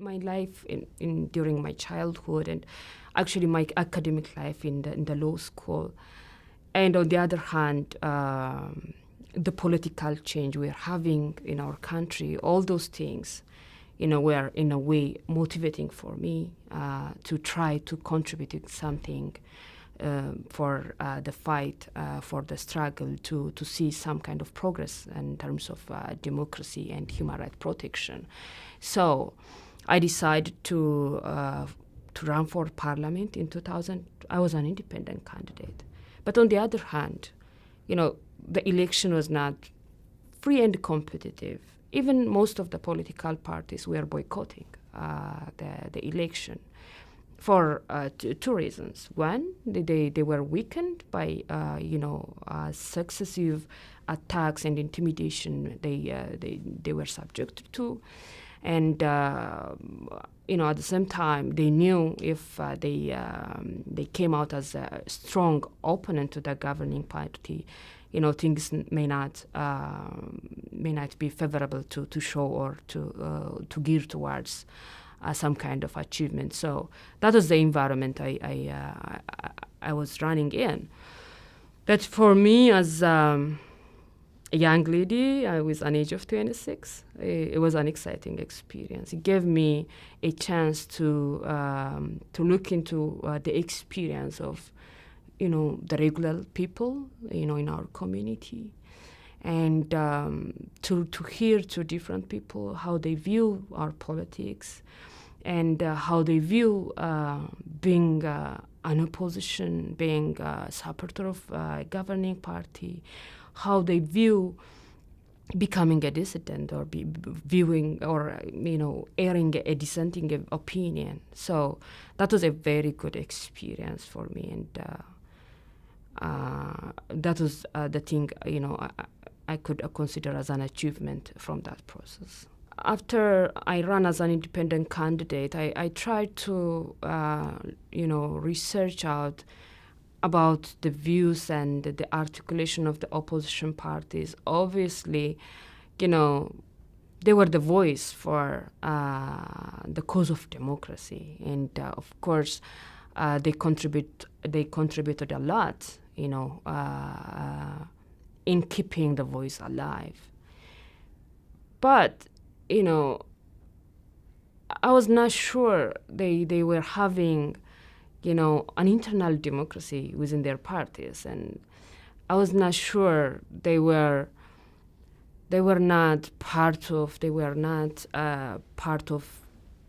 my life during my childhood and actually my academic life in the law school. And on the other hand, the political change we're having in our country, all those things, were in a way motivating for me to try to contribute to something for the fight, for the struggle to see some kind of progress in terms of democracy and human rights protection. So I decided to run for parliament in 2000. I was an independent candidate. But on the other hand, the election was not free and competitive. Even most of the political parties were boycotting the election for two reasons. One, they were weakened by successive attacks and intimidation they were subjected to, and at the same time they knew if they came out as a strong opponent to the governing party, things may not be favorable to show or to gear towards some kind of achievement. So that was the environment I was running in. That for me, as a young lady with an age of 26, it was an exciting experience. It gave me a chance to look into the experience of the regular people in our community, and to hear to different people how they view our politics, and how they view being an opposition, being a supporter of a governing party, how they view becoming a dissident or viewing or airing a dissenting opinion. So that was a very good experience for me, and that was the thing I could consider as an achievement from that process. After I ran as an independent candidate, I tried to research out about the views and the articulation of the opposition parties. Obviously, they were the voice for the cause of democracy, and of course, they contributed a lot, in keeping the voice alive. But I was not sure they were having an internal democracy within their parties, and I was not sure they were not part of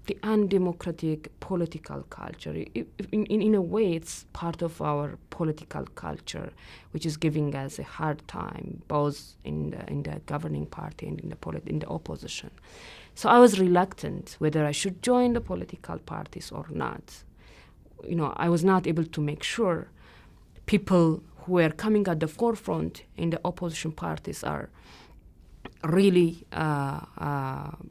the undemocratic political culture. In a way, it's part of our political culture, which is giving us a hard time, both in the governing party and in the opposition. So I was reluctant whether I should join the political parties or not. I was not able to make sure people who were coming at the forefront in the opposition parties are really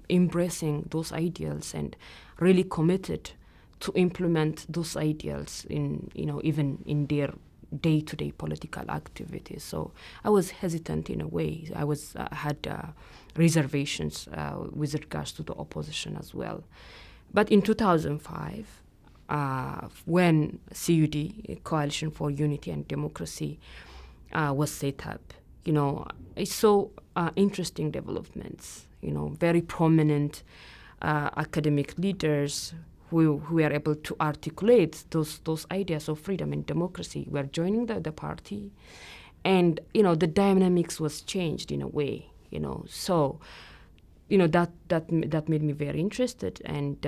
embracing those ideals and really committed to implement those ideals in even in their day-to-day political activities. So I was hesitant in a way. I had reservations with regards to the opposition as well. But in 2005, when CUD, Coalition for Unity and Democracy, was set up, I saw interesting developments, very prominent academic leaders who were able to articulate those ideas of freedom and democracy were joining the party. And, the dynamics was changed in a way, So, that made me very interested. And,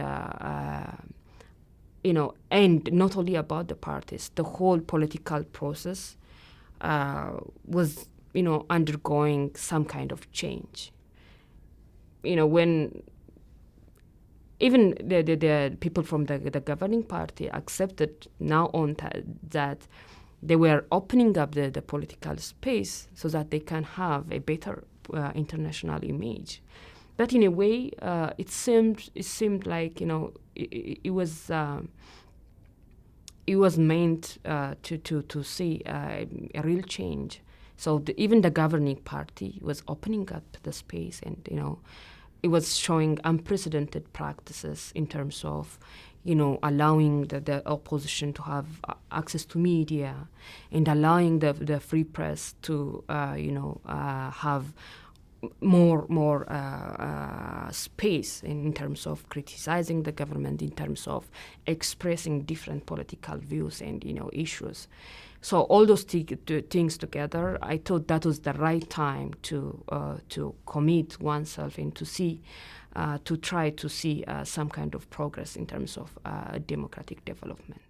and not only about the parties, the whole political process was, undergoing some kind of change. When even the people from the governing party accepted now on that they were opening up the political space so that they can have a better international image. But in a way, it seemed like it was meant to see a real change. So even the governing party was opening up the space and it was showing unprecedented practices in terms of, allowing the opposition to have access to media, and allowing the free press to, have more space in terms of criticizing the government, in terms of expressing different political views and issues. So all those things together, I thought that was the right time to commit oneself and to try to see some kind of progress in terms of democratic development.